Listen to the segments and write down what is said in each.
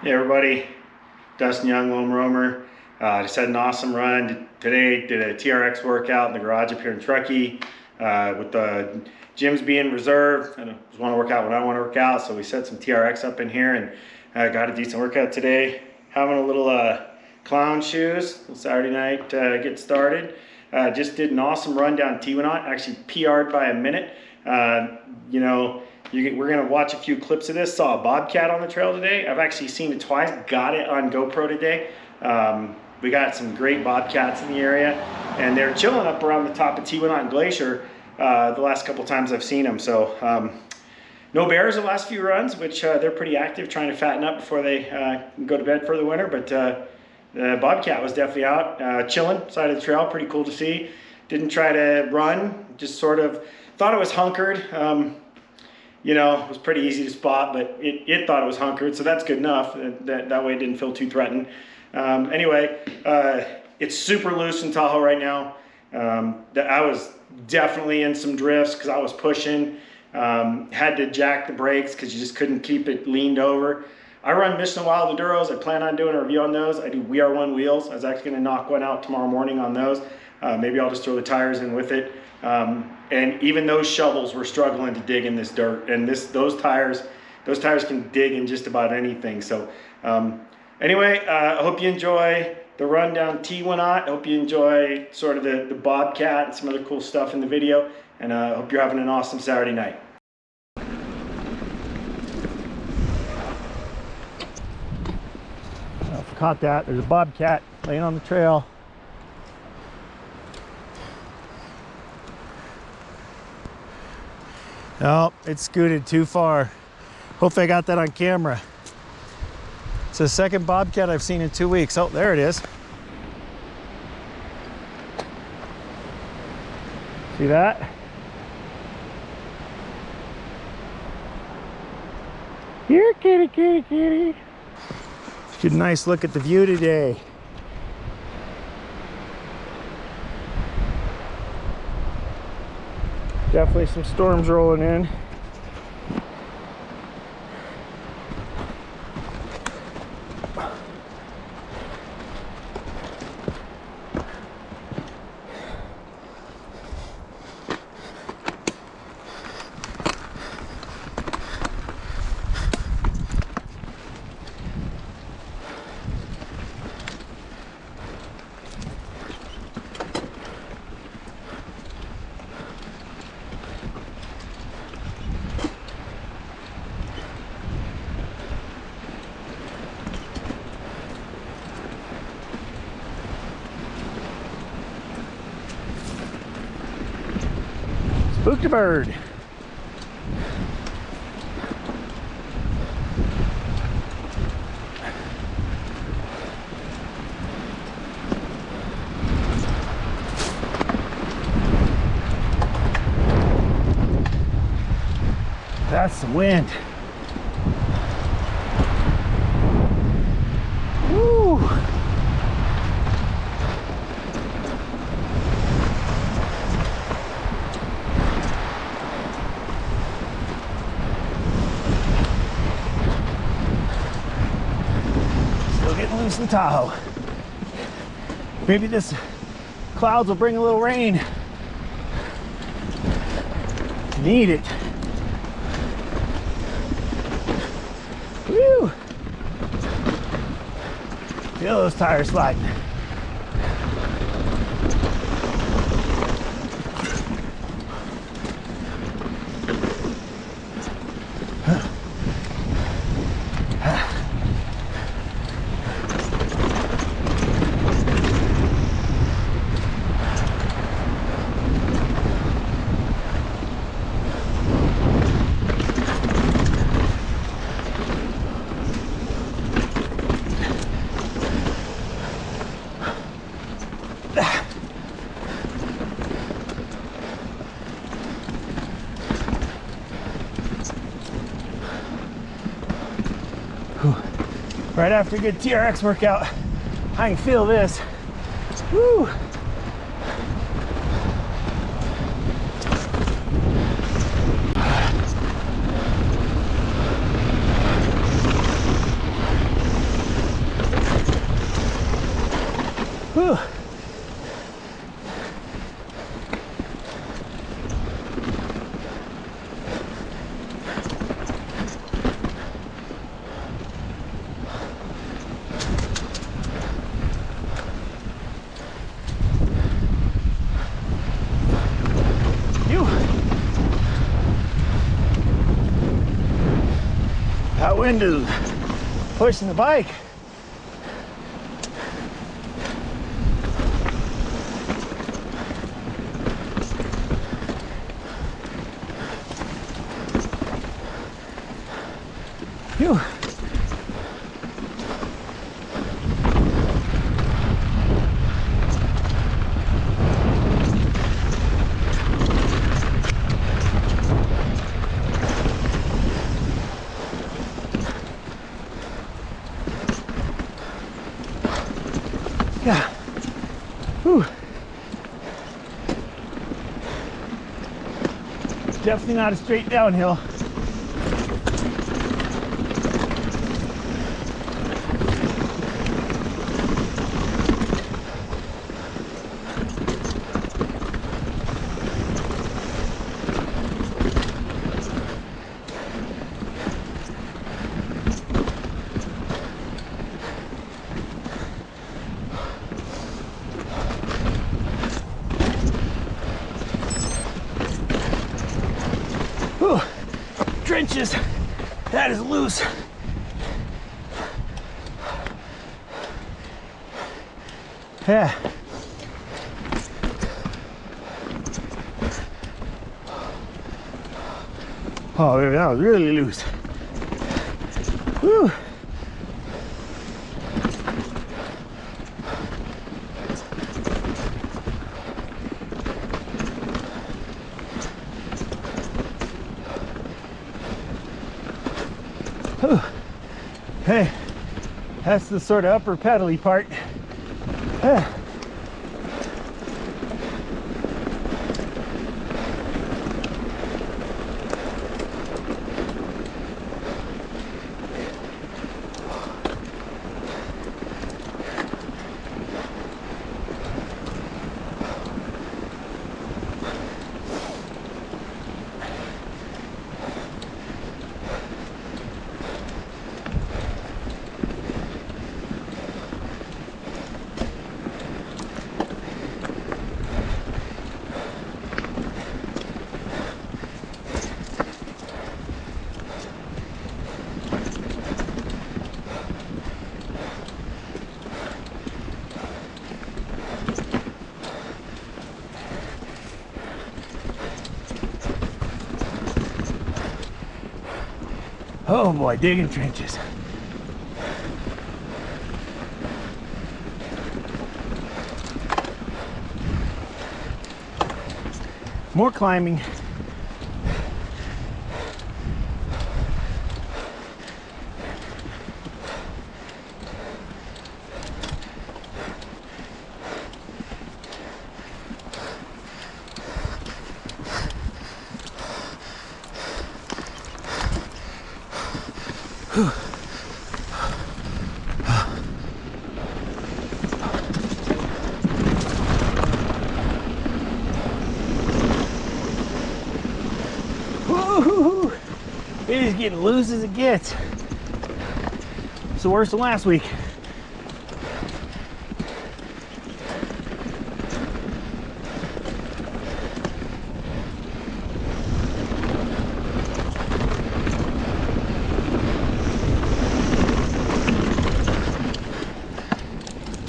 Hey everybody, Dustin Young, Lone Roamer. Just had an awesome run today. Did a TRX workout in the garage up here in Truckee with the gyms being reserved. I just want to work out when I want to work out, so we set some TRX up in here and got a decent workout today. Having a little clown shoes, Saturday night get started. Just did an awesome run down Teewinot, actually PR'd by a minute. We're gonna watch a few clips of this. Saw a Bobcat on the trail today. I've actually seen it twice, got it on GoPro today. We got some great Bobcats in the area, and they're chilling up around the top of Teewinot Glacier the last couple times I've seen them. So no bears the last few runs, which they're pretty active, trying to fatten up before they go to bed for the winter. But the Bobcat was definitely out, chilling side of the trail, pretty cool to see. Didn't try to run, just sort of thought it was hunkered. It was pretty easy to spot, but it thought it was hunkered, so that's good enough. That way it didn't feel too threatened. Anyway, it's super loose in Tahoe right now. I was definitely in some drifts because I was pushing. Had to jack the brakes because you just couldn't keep it leaned over. I run Mission Wild Enduros. I plan on doing a review on those. I do We Are One wheels. I was actually going to knock one out tomorrow morning on those. Maybe I'll just throw the tires in with it. And even those shovels were struggling to dig in this dirt, and those tires can dig in just about anything. So anyway, I hope you enjoy the run down Teewinot. I hope you enjoy sort of the Bobcat and some other cool stuff in the video, and I hope you're having an awesome Saturday night. I caught that. There's a Bobcat laying on the trail. Oh, it scooted too far. Hopefully I got that on camera. It's the second Bobcat I've seen in 2 weeks. Oh, there it is. See that? Here, kitty, kitty, kitty. Get a nice look at the view today. Definitely some storms rolling in. Spooked a bird. That's some wind. Woo! Loose in Tahoe. Maybe this clouds will bring a little rain. Need it. Woo! Feel those tires sliding. Right after a good TRX workout, I can feel this. Woo! That wind is pushing the bike. Phew. Yeah. Whew. Definitely not a straight downhill. Whew. Trenches. That is loose. Yeah. Oh, baby, that was really loose. Whew. Whew. Hey, that's the sort of upper pedally part. Yeah. Oh boy, digging trenches. More climbing. Woo-hoo-hoo. It is getting loose as it gets. It's the worst of last week.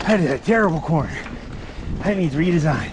That is a terrible corner. That needs redesign.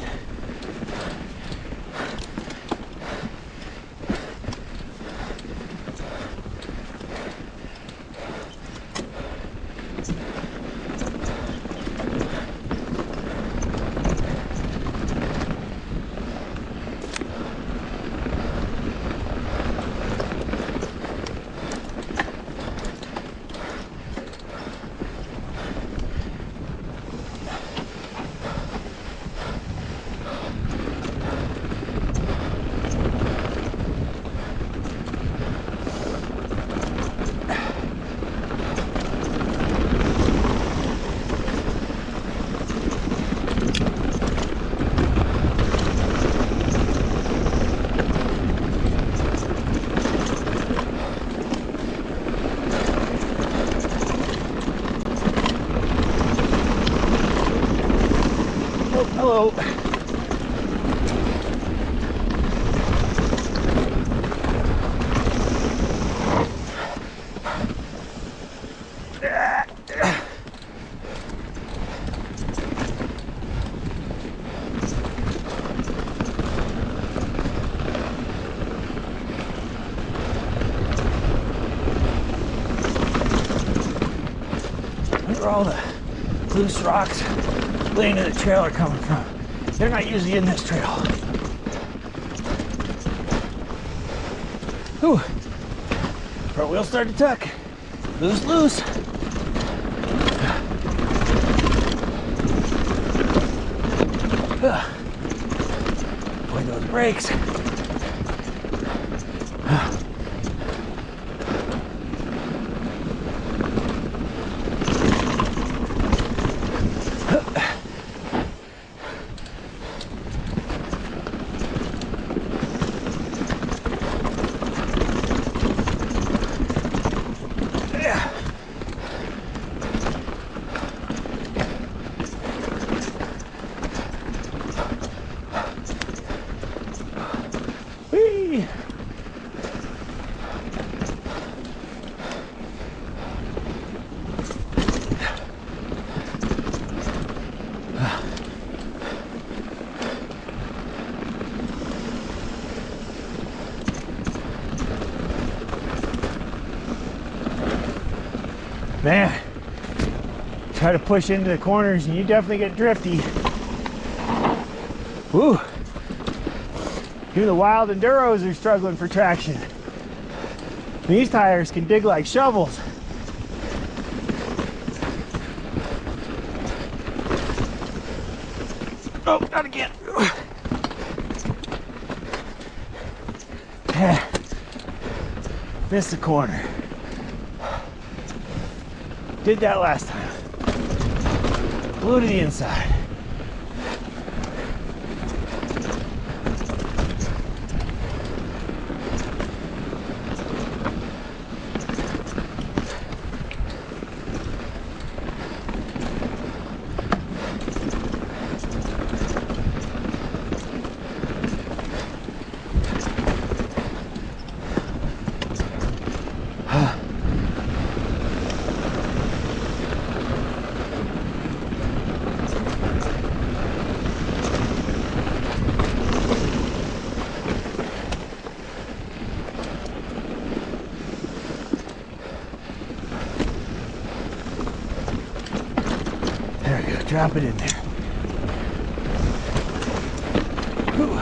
where all the loose rocks leading to the trail are coming from. They're not usually in this trail. Whew. Front wheel started to tuck. Loose, loose. Boy, those brakes. Man, try to push into the corners and you definitely get drifty. Woo! Even the wild enduros are struggling for traction. These tires can dig like shovels. Oh, not again. Missed the corner. Did that last time. Blew to the inside. Drop it in there. Whew.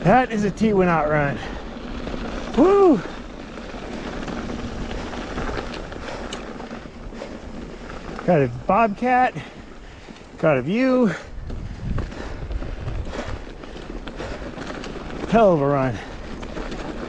That is a Teewinot run. Woo! Got a Bobcat, got a view. Hell of a run.